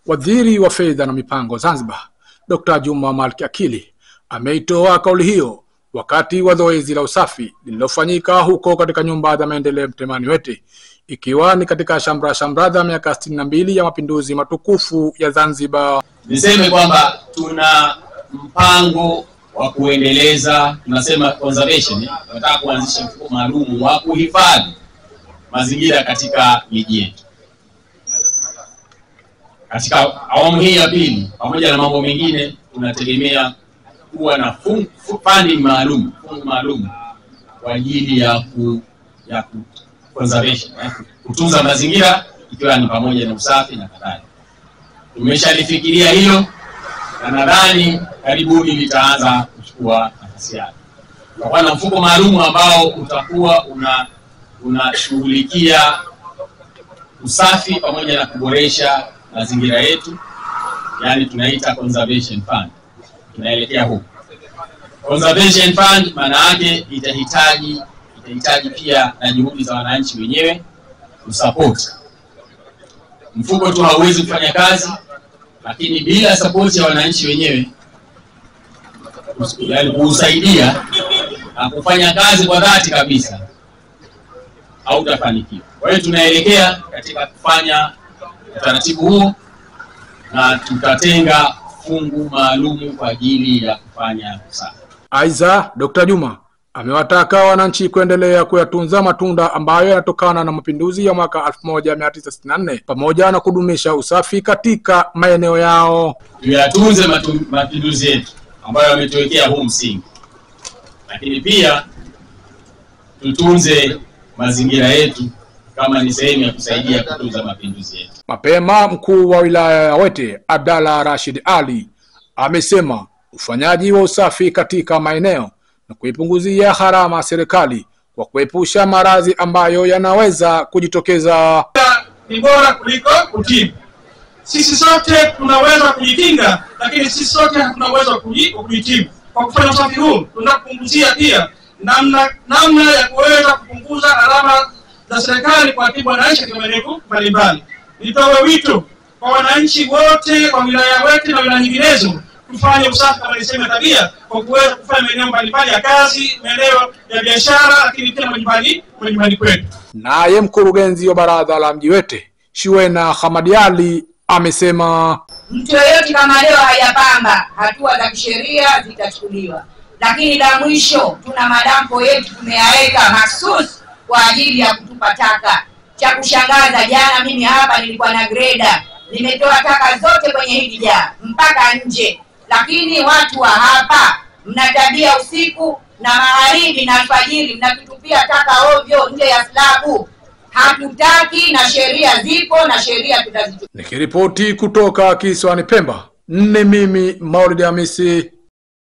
Waziri wa Fedha na Mipango Zanzibar, Dr. Juma Malki Akili, ameitoa kauli hiyo wakati wa zoezi la usafi lililofanyika huko katika nyumba za maendeleo Mtemani Wete, ikiwa ni katika shamra za miaka 62 ya mapinduzi matukufu ya Zanzibar. Niseme kwamba tuna mpango wa kuendeleza, tunasema conservation, tunataka kuanzisha mfuko maalum wa kuhifadhi mazingira katika miji yetu. Katika awamu hii ya pili, pamoja na mambo mengine, tunategemea kuwa na funding maalum, fungu maalum kwa ajili ya conservation, kutunza mazingira, ikiwa ni pamoja na usafi na kadhalika. Tumeshalifikiria hilo na nadhani karibuni litaanza kuchukua nafasi yake. Kwa na mfuko maalum ambao utakuwa unashughulikia usafi pamoja na kuboresha mazingira yetu, yani tunaita conservation fund. Tunaelekea huko. Conservation fund maana yake itahitaji pia na juhudi za wananchi wenyewe kusupport. Mfuko tu hauwezi kufanya kazi, lakini bila support ya wananchi wenyewe, yani kusaidia na kufanya kazi kwa dhati kabisa, hautafanikiwa. Kwa hiyo tunaelekea katika kufanya utaratibu huo na tutatenga fungu maalum kwa ajili ya kufanya usafi. Aidha, Dr. Juma amewataka wananchi kuendelea kuyatunza matunda ambayo yanatokana na mapinduzi ya mwaka 1964 pamoja na kudumisha usafi katika maeneo yao. Tuyatunze mapinduzi yetu ambayo yametuwekea huu msingi, lakini pia tutunze mazingira yetu kama ni sehemu ya kusaidia kutunza mapinduzi yetu. Mapema mkuu wa wilaya ya Wete, Abdalla Rashid Ali, amesema ufanyaji wa usafi katika maeneo na kuipunguzia gharama serikali kwa kuepusha maradhi ambayo yanaweza kujitokeza ni bora kuliko kutibu. Sisi sote tunaweza kujikinga, lakini sisi sote tunaweza kujitibu. Kwa kufanya usafi huu tunapunguzia pia namna ya kuweza kupunguza gharama za serikali kwa tibu wananchi katika maeneo mbalimbali. Nitoe wito kwa wananchi wote wa wilaya Wete na wilaya nyinginezo kufanya usafi kama nisema tabia, kwa kuweza kufanya maeneo mbalimbali ya kazi, maeneo ya biashara, lakini pia majumbani kwetu. Naye mkurugenzi wa baraza la mji Wete, Shuwena Hamadi Ali, amesema mtu yeyote kama leo hayapamba, hatua za kisheria zitachukuliwa. Lakini la mwisho, tuna madampo yetu tumeyaweka mahsusi kwa ajili ya kutupa taka. Cha kushangaza, jana mimi hapa nilikuwa na greda, nimetoa taka zote kwenye hili jaa mpaka nje. Lakini watu wa hapa mnatabia usiku na magharibi na alfajiri mnatutupia taka ovyo nje ya slabu. Hatutaki, na sheria zipo na sheria tutazichukua. Nikiripoti kutoka kisiwani Pemba, mimi Maulid Hamisi,